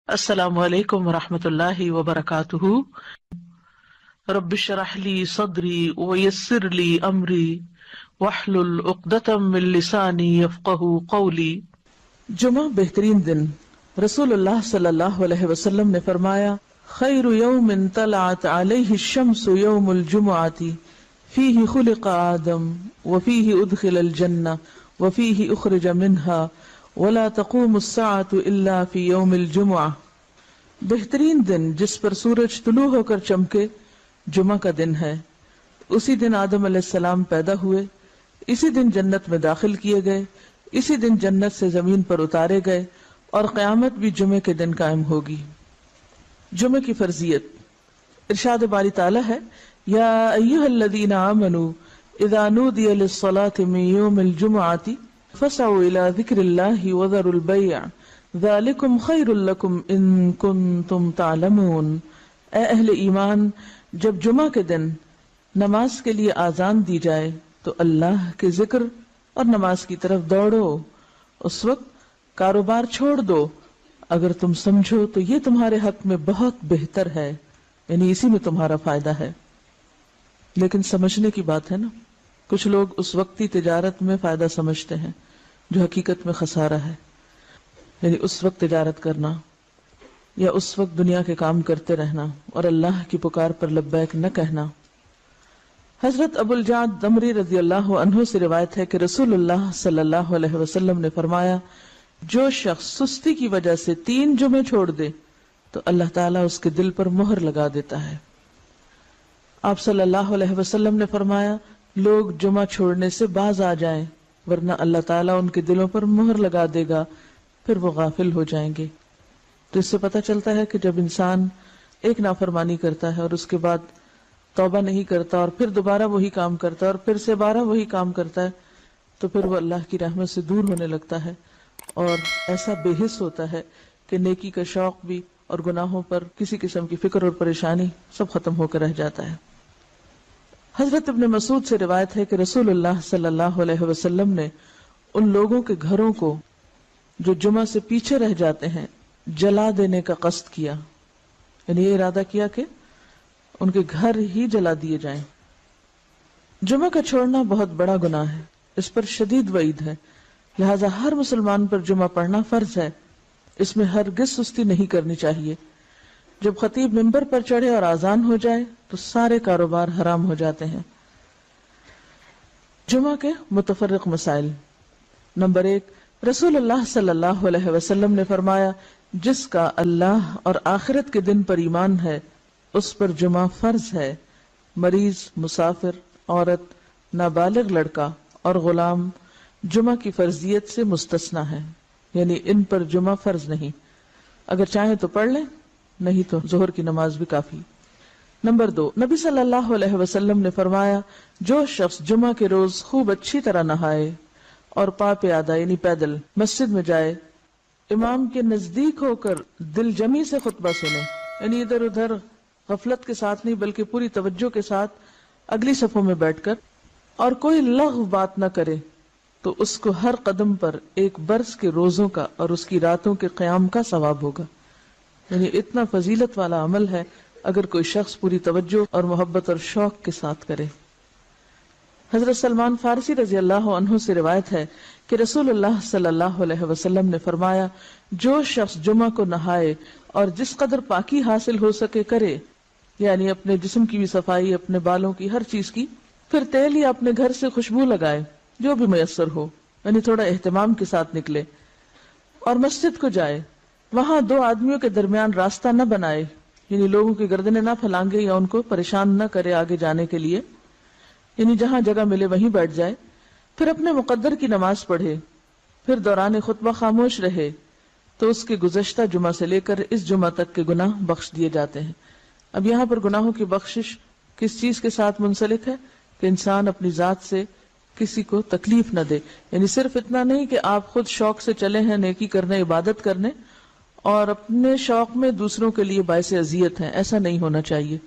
السلام علیکم ورحمۃ اللہ وبرکاتہ۔ رب اشرح لی صدری ویسر لی امری واحلل عقدۃ من لسانی یفقہوا قولی۔ جمعہ بہترین دن۔ رسول اللہ صلی اللہ علیہ وسلم نے فرمایا، خیر یوم طلعت علیہ الشمس یوم الجمعۃ فیہ خلق آدم وفیہ ادخل الجنہ وفیہ اخرج منہا ولا تقوم الساعة الا فی یوم الجمعہ۔ بہترین دن جس پر سورج طلوع ہو کر چمکے جمعہ کا دن ہے۔ اسی دن آدم علیہ السلام پیدا ہوئے، اسی دن جنت میں داخل کیے گئے، اسی دن جنت سے زمین پر اتارے گئے، اور قیامت بھی جمعے کے دن قائم ہوگی۔ جمعے کی فرضیت، ارشاد باری تعالی ہے، یا ایھا الذین آمنوا اذا نودی للصلاۃ من یوم الجمعۃ فسعوا الی ذکر اللہ وذروا البیع ذالکم خیر لکم ان کنتم تعلمون۔ اے اہل ایمان، جب جمعہ کے دن نماز کے لیے آذان دی جائے تو اللہ کے ذکر اور نماز کی طرف دوڑو، اس وقت کاروبار چھوڑ دو، اگر تم سمجھو تو یہ تمہارے حق میں بہت بہتر ہے، یعنی اسی میں تمہارا فائدہ ہے۔ لیکن سمجھنے کی بات ہے نا، کچھ لوگ اس وقتی تجارت میں فائدہ سمجھتے ہیں جو حقیقت میں خسارہ ہے، یعنی اس وقت تجارت کرنا یا اس وقت دنیا کے کام کرتے رہنا اور اللہ کی پکار پر لبیک نہ کہنا۔ حضرت ابو الجعد دمری رضی اللہ عنہ سے روایت ہے کہ رسول اللہ صلی اللہ علیہ وسلم نے فرمایا، جو شخص سستی کی وجہ سے 3 جمعے چھوڑ دے تو اللہ تعالیٰ اس کے دل پر مہر لگا دیتا ہے۔ آپ صلی اللہ علیہ وسلم نے فرمایا، لوگ جمعہ چھوڑنے سے باز آ جائیں ورنہ اللہ تعالیٰ ان کے دلوں پر مہر لگا دے گا، پھر وہ غافل ہو جائیں گے۔ تو اس سے پتہ چلتا ہے کہ جب انسان ایک نافرمانی کرتا ہے اور اس کے بعد توبہ نہیں کرتا اور پھر دوبارہ وہی کام کرتا ہے اور پھر سے 12 وہی کام کرتا ہے، تو پھر وہ اللہ کی رحمت سے دور ہونے لگتا ہے اور ایسا بے حس ہوتا ہے کہ نیکی کا شوق بھی اور گناہوں پر کسی قسم کی فکر اور پریشانی سب ختم ہو کر رہ جاتا ہے۔ حضرت ابن مسعود سے روایت ہے کہ رسول اللہ صلی اللہ علیہ وسلم نے ان لوگوں کے گھروں کو جو جمعہ سے پیچھے رہ جاتے ہیں جلا دینے کا قصد کیا، یعنی یہ ارادہ کیا کہ ان کے گھر ہی جلا دیے جائیں۔ جمعہ کا چھوڑنا بہت بڑا گناہ ہے، اس پر شدید وعید ہے، لہذا ہر مسلمان پر جمعہ پڑھنا فرض ہے، اس میں ہرگز سستی نہیں کرنی چاہیے۔ جب خطیب ممبر پر چڑھے اور آذان ہو جائے تو سارے کاروبار حرام ہو جاتے ہیں۔ جمعہ کے متفرق مسائل۔ نمبر 1، رسول اللہ صلی اللہ علیہ وسلم نے فرمایا، جس کا اللہ اور آخرت کے دن پر ایمان ہے اس پر جمعہ فرض ہے۔ مریض، مسافر، عورت، نابالغ لڑکا اور غلام جمعہ کی فرضیت سے مستثنی ہے، یعنی ان پر جمعہ فرض نہیں، اگر چاہیں تو پڑھ لیں، نہیں تو ظہر کی نماز بھی کافی۔ نمبر 2، نبی صلی اللہ علیہ وسلم نے فرمایا، جو شخص جمعہ کے روز خوب اچھی طرح نہائے اور پا پیادہ یعنی پیدل مسجد میں جائے، امام کے نزدیک ہو کر دل جمی سے خطبہ سنے، یعنی ادھر ادھر غفلت کے ساتھ نہیں بلکہ پوری توجہ کے ساتھ اگلی صفوں میں بیٹھ کر، اور کوئی لغو بات نہ کرے، تو اس کو ہر قدم پر 1 برس کے روزوں کا اور اس کی راتوں کے قیام کا ثواب ہوگا۔ یعنی اتنا فضیلت والا عمل ہے اگر کوئی شخص پوری توجہ اور محبت اور شوق کے ساتھ کرے۔ حضرت سلمان فارسی رضی اللہ عنہ سے روایت ہے کہ رسول اللہ صلی اللہ علیہ وسلم نے فرمایا، جو شخص جمعہ کو نہائے اور جس قدر پاکی حاصل ہو سکے کرے، یعنی اپنے جسم کی بھی صفائی، اپنے بالوں کی، ہر چیز کی، پھر تیل یا اپنے گھر سے خوشبو لگائے جو بھی میسر ہو، یعنی تھوڑا اہتمام کے ساتھ نکلے، اور مسجد کو جائے، وہاں 2 آدمیوں کے درمیان راستہ نہ بنائے، یعنی لوگوں کی گردنیں نہ پھلانگے یا ان کو پریشان نہ کرے آگے جانے کے لیے، یعنی جہاں جگہ ملے وہیں بیٹھ جائے، پھر اپنے مقدر کی نماز پڑھے، پھر دوران خطبہ خاموش رہے، تو اس کے گزشتہ جمعہ سے لے کر اس جمعہ تک کے گناہ بخش دیے جاتے ہیں۔ اب یہاں پر گناہوں کی بخشش کس چیز کے ساتھ منسلک ہے کہ انسان اپنی ذات سے کسی کو تکلیف نہ دے، یعنی صرف اتنا نہیں کہ آپ خود شوق سے چلے ہیں نیکی کرنے، عبادت کرنے، اور اپنے شوق میں دوسروں کے لیے باعث اذیت ہیں، ایسا نہیں ہونا چاہیے۔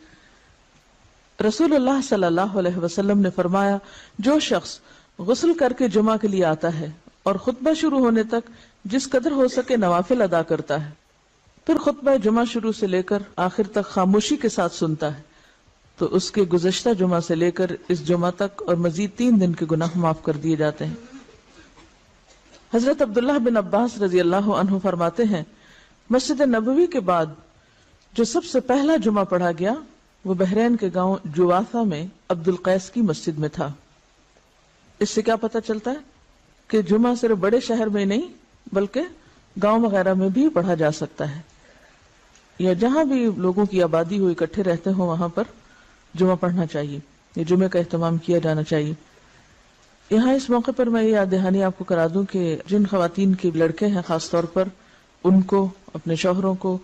رسول اللہ صلی اللہ علیہ وسلم نے فرمایا، جو شخص غسل کر کے جمعہ کے لیے آتا ہے اور خطبہ شروع ہونے تک جس قدر ہو سکے نوافل ادا کرتا ہے، پھر خطبہ جمعہ شروع سے لے کر آخر تک خاموشی کے ساتھ سنتا ہے تو اس کے گزشتہ جمعہ سے لے کر اس جمعہ تک اور مزید 3 دن کے گناہ معاف کر دیے جاتے ہیں۔ حضرت عبداللہ بن عباس رضی اللہ عنہ فرماتے ہیں مسجد نبوی کے بعد جو سب سے پہلا جمعہ پڑھا گیا وہ بحرین کے گاؤں جوافہ میں عبد القیس کی مسجد میں تھا۔ اس سے کیا پتہ چلتا ہے کہ جمعہ صرف بڑے شہر میں نہیں بلکہ گاؤں وغیرہ میں بھی پڑھا جا سکتا ہے، یا جہاں بھی لوگوں کی آبادی ہو اکٹھے رہتے ہوں وہاں پر جمعہ پڑھنا چاہیے، یہ جمعے کا اہتمام کیا جانا چاہیے۔ یہاں اس موقع پر میں یہ یاد دہانی آپ کو کرا دوں کہ جن خواتین کے لڑکے ہیں خاص طور پر ان کو، اپنے شوہروں کو،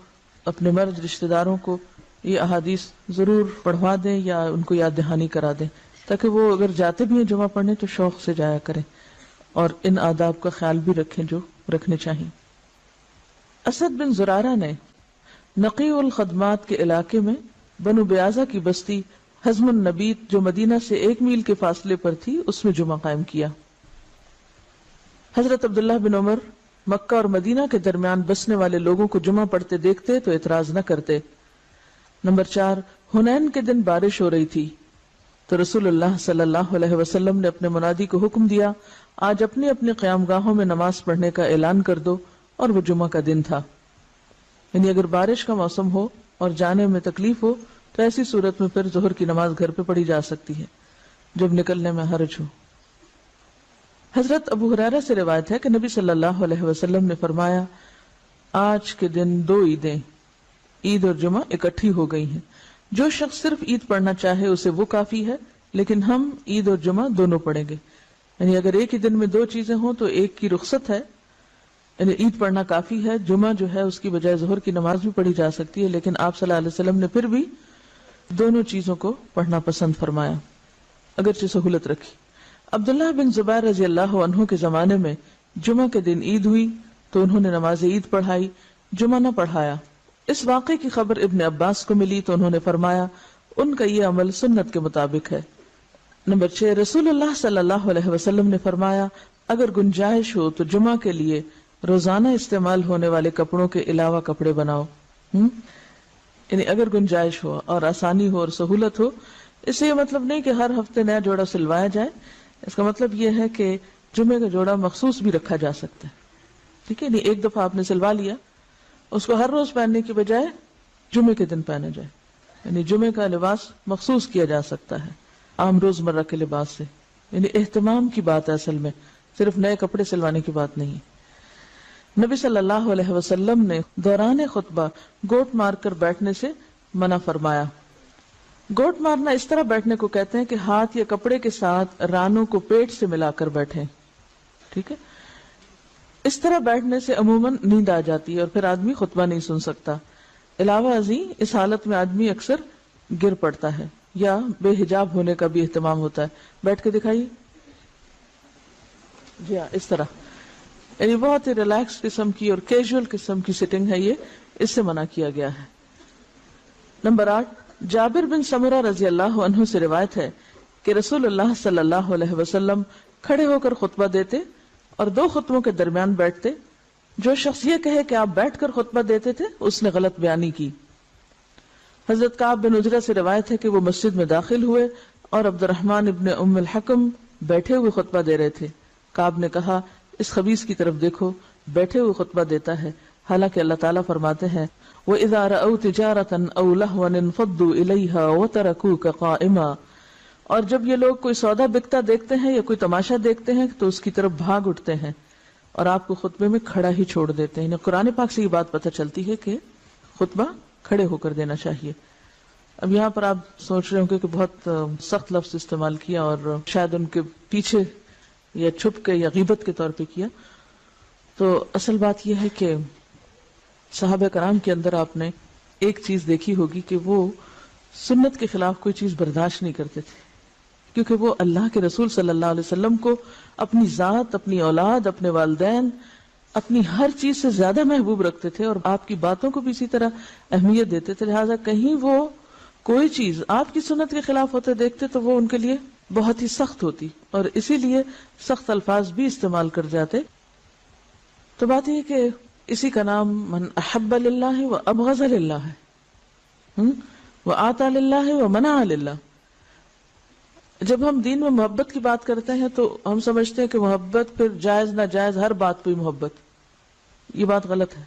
اپنے مرد رشتہ داروں کو یہ احادیث ضرور پڑھوا دیں یا ان کو یاد دہانی کرا دیں تاکہ وہ اگر جاتے بھی ہیں جمعہ پڑھنے تو شوق سے جایا کریں اور ان آداب کا خیال بھی رکھیں جو رکھنے چاہیے۔ اسد بن زرارہ نے نقی الخدمات کے علاقے میں بنو بیازہ کی بستی حزم النبیت جو مدینہ سے 1 میل کے فاصلے پر تھی اس میں جمعہ قائم کیا۔ حضرت عبداللہ بن عمر مکہ اور مدینہ کے درمیان بسنے والے لوگوں کو جمعہ پڑھتے دیکھتے تو اعتراض نہ کرتے۔ نمبر 4، حنین کے دن بارش ہو رہی تھی تو رسول اللہ صلی اللہ علیہ وسلم نے اپنے منادی کو حکم دیا آج اپنی اپنی قیام گاہوں میں نماز پڑھنے کا اعلان کر دو، اور وہ جمعہ کا دن تھا۔ یعنی اگر بارش کا موسم ہو اور جانے میں تکلیف ہو تو ایسی صورت میں پھر ظہر کی نماز گھر پہ پڑھی جا سکتی ہے جب نکلنے میں حرج ہو۔ حضرت ابو ہریرہ سے روایت ہے کہ نبی صلی اللہ علیہ وسلم نے فرمایا آج کے دن 2 عیدیں عید اور جمعہ اکٹھی ہو گئی ہیں، جو شخص صرف عید پڑھنا چاہے اسے وہ کافی ہے، لیکن ہم عید اور جمعہ دونوں پڑھیں گے۔ یعنی اگر ایک ہی دن میں 2 چیزیں ہوں تو ایک کی رخصت ہے، یعنی عید پڑھنا کافی ہے، جمعہ جو ہے اس کی بجائے ظہر کی نماز بھی پڑھی جا سکتی ہے، لیکن آپ صلی اللہ علیہ وسلم نے پھر بھی دونوں چیزوں کو پڑھنا پسند فرمایا اگرچہ سہولت رکھی۔ عبداللہ بن زبیر رضی اللہ عنہ کے زمانے میں جمعہ کے دن عید ہوئی تو انہوں نے نماز عید پڑھائی، جمعہ نہ پڑھایا۔ اس واقعے کی خبر ابن عباس کو ملی تو انہوں نے فرمایا ان کا یہ عمل سنت کے مطابق ہے۔ نمبر 6، رسول اللہ صلی اللہ علیہ وسلم نے فرمایا اگر گنجائش ہو تو جمعہ کے لیے روزانہ استعمال ہونے والے کپڑوں کے علاوہ کپڑے بناؤ۔ یعنی اگر گنجائش ہو اور آسانی ہو اور سہولت ہو، اس سے یہ مطلب نہیں کہ ہر ہفتے نیا جوڑا سلوایا جائے، اس کا مطلب یہ ہے کہ جمعے کا جوڑا مخصوص بھی رکھا جا سکتا ہے، ٹھیک ہے، نہیں ایک دفعہ آپ نے سلوا لیا، اس کو ہر روز پہننے کی بجائے جمعے کے دن پہنا جائے، یعنی جمعے کا لباس مخصوص کیا جا سکتا ہے عام روزمرہ کے لباس سے۔ یعنی اہتمام کی بات ہے اصل میں، صرف نئے کپڑے سلوانے کی بات نہیں۔ نبی صلی اللہ علیہ وسلم نے دوران خطبہ گوٹ مار کر بیٹھنے سے منع فرمایا۔ گوٹ مارنا اس طرح بیٹھنے کو کہتے ہیں کہ ہاتھ یا کپڑے کے ساتھ رانوں کو پیٹ سے ملا کر بیٹھیں، ٹھیک ہے۔ اس طرح بیٹھنے سے عموماً نیند آ جاتی ہے اور پھر آدمی خطبہ نہیں سن سکتا۔ علاوہ ازیں اس حالت میں آدمی اکثر گر پڑتا ہے یا بے حجاب ہونے کا بھی اہتمام ہوتا ہے۔ بیٹھ کے دکھائیے، جی ہاں، اس طرح، یعنی بہت ہی ریلیکس قسم کی اور کیجول قسم کی سٹنگ ہے، یہ اس سے منع کیا گیا ہے۔ نمبر 8، جابر بن سمرہ رضی اللہ عنہ سے روایت ہے کہ رسول اللہ صلی اللہ علیہ وسلم کھڑے ہو کر خطبہ دیتے اور 2 خطبوں کے درمیان بیٹھتے۔ جو شخص یہ کہے کہ آپ بیٹھ کر خطبہ دیتے تھے اس نے غلط بیانی کی۔ حضرت کعب بن عجرہ سے روایت ہے کہ وہ مسجد میں داخل ہوئے اور عبد الرحمن ابن ام الحکم بیٹھے ہوئے خطبہ دے رہے تھے۔ کعب نے کہا اس خبیث کی طرف دیکھو، بیٹھے ہوئے خطبہ دیتا ہے، حالانکہ اللہ تعالیٰ فرماتے ہیں وَإِذَا رَأَوْا تِجَارَةً أَوْ لَهْوًا انفضوا إِلَيْهَا وَتَرَكُوكَ قَائِمًا، اور جب یہ لوگ کوئی سودا بکتا دیکھتے ہیں یا کوئی تماشا دیکھتے ہیں تو اس کی طرف بھاگ اٹھتے ہیں اور آپ کو خطبے میں کھڑا ہی چھوڑ دیتے ہیں۔ قرآن پاک سے یہ بات پتہ چلتی ہے کہ خطبہ کھڑے ہو کر دینا چاہیے۔ اب یہاں پر آپ سوچ رہے ہوں کہ بہت سخت لفظ استعمال کیا اور شاید ان کے پیچھے یا چھپ کے یا غیبت کے طور پہ کیا، تو اصل بات یہ ہے کہ صحابہ کرام کے اندر آپ نے ایک چیز دیکھی ہوگی کہ وہ سنت کے خلاف کوئی چیز برداشت نہیں کرتے تھے، کیونکہ وہ اللہ کے رسول صلی اللہ علیہ وسلم کو اپنی ذات، اپنی اولاد، اپنے والدین، اپنی ہر چیز سے زیادہ محبوب رکھتے تھے اور آپ کی باتوں کو بھی اسی طرح اہمیت دیتے تھے، لہٰذا کہیں وہ کوئی چیز آپ کی سنت کے خلاف ہوتے دیکھتے تو وہ ان کے لیے بہت ہی سخت ہوتی اور اسی لیے سخت الفاظ بھی استعمال کر جاتے۔ تو بات یہ کہ اسی کا نام من احب للہ و ابغض للہ ہے، و آتا للہ و منع للہ۔ جب ہم دین میں محبت کی بات کرتے ہیں تو ہم سمجھتے ہیں کہ محبت پھر جائز ناجائز ہر بات پہ محبت، یہ بات غلط ہے۔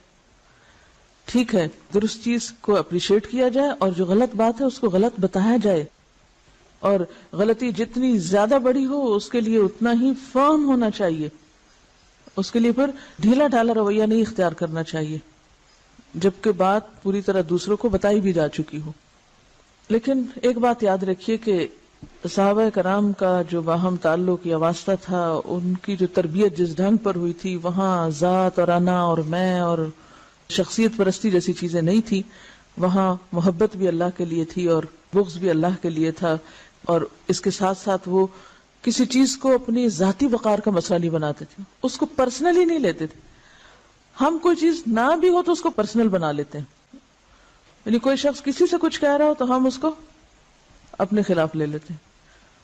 ٹھیک ہے، درست چیز کو اپریشیٹ کیا جائے اور جو غلط بات ہے اس کو غلط بتایا جائے، اور غلطی جتنی زیادہ بڑی ہو اس کے لیے اتنا ہی فرم ہونا چاہیے، اس کے لیے پھر ڈھیلا ڈھالا رویہ نہیں اختیار کرنا چاہیے، جبکہ بات پوری طرح دوسروں کو بتائی بھی جا چکی ہو۔ لیکن ایک بات یاد رکھیے کہ صحابہ کرام کا جو باہم تعلق یا واسطہ تھا، ان کی جو تربیت جس ڈھنگ پر ہوئی تھی، وہاں ذات اور انا اور میں اور شخصیت پرستی جیسی چیزیں نہیں تھی، وہاں محبت بھی اللہ کے لیے تھی اور بغض بھی اللہ کے لیے تھا، اور اس کے ساتھ ساتھ وہ کسی چیز کو اپنی ذاتی وقار کا مسئلہ نہیں بناتے تھے، اس کو پرسنلی نہیں لیتے تھے۔ ہم کوئی چیز نہ بھی ہو تو اس کو پرسنل بنا لیتے ہیں، یعنی کوئی شخص کسی سے کچھ کہہ رہا ہو تو ہم اس کو اپنے خلاف لے لیتے ہیں،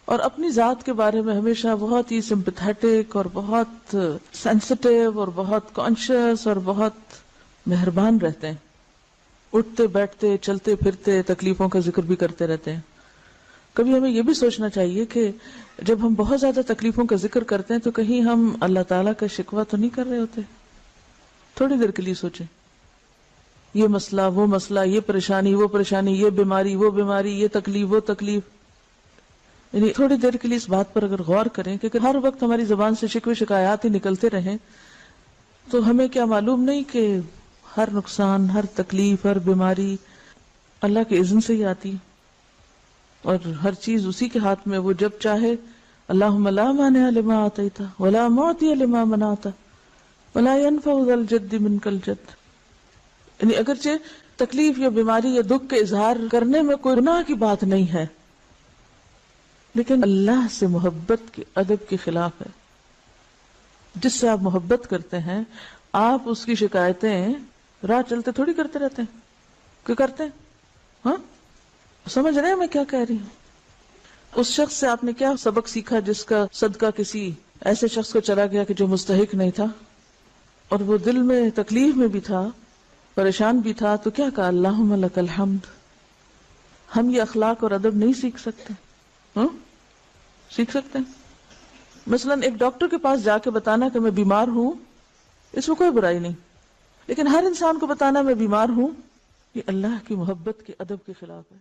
اور اپنی ذات کے بارے میں ہمیشہ بہت ہی سمپیتھیٹک اور بہت سینسٹیو اور بہت کانشیس اور بہت مہربان رہتے ہیں، اٹھتے بیٹھتے چلتے پھرتے تکلیفوں کا ذکر بھی کرتے رہتے ہیں۔ کبھی ہمیں یہ بھی سوچنا چاہیے کہ جب ہم بہت زیادہ تکلیفوں کا ذکر کرتے ہیں تو کہیں ہم اللہ تعالیٰ کا شکوہ تو نہیں کر رہے ہوتے؟ تھوڑی دیر کے لیے سوچیں، یہ مسئلہ وہ مسئلہ، یہ پریشانی وہ پریشانی، یہ بیماری وہ بیماری، یہ تکلیف وہ تکلیف، یعنی تھوڑی دیر کے لیے اس بات پر اگر غور کریں کہ ہر وقت ہماری زبان سے شکوے شکایات ہی نکلتے رہیں تو ہمیں کیا معلوم نہیں کہ ہر نقصان، ہر تکلیف، ہر بیماری اللہ کے اذن سے ہی آتی ہے، اور ہر چیز اسی کے ہاتھ میں، وہ جب چاہے۔ اللہم لا مانع لما اعطیت ولا معطی لما منعت ولا ينفع ذا الجد منک الجد۔ یعنی اگرچہ تکلیف یا بیماری یا دکھ کے اظہار کرنے میں کوئی گناہ کی بات نہیں ہے، لیکن اللہ سے محبت کے ادب کے خلاف ہے۔ جس سے آپ محبت کرتے ہیں آپ اس کی شکایتیں راہ چلتے تھوڑی کرتے رہتے ہیں، کیا کرتے ہیں؟ ہاں، سمجھ رہے ہیں میں کیا کہہ رہی ہوں؟ اس شخص سے آپ نے کیا سبق سیکھا جس کا صدقہ کسی ایسے شخص کو چلا گیا کہ جو مستحق نہیں تھا، اور وہ دل میں تکلیف میں بھی تھا، پریشان بھی تھا، تو کیا کہا؟ اللہم لک الحمد۔ ہم یہ اخلاق اور ادب نہیں سیکھ سکتے؟ ہاں، سیکھ سکتے ہیں۔ مثلا ایک ڈاکٹر کے پاس جا کے بتانا کہ میں بیمار ہوں، اس میں کوئی برائی نہیں، لیکن ہر انسان کو بتانا میں بیمار ہوں، یہ اللہ کی محبت کے ادب کے خلاف ہے۔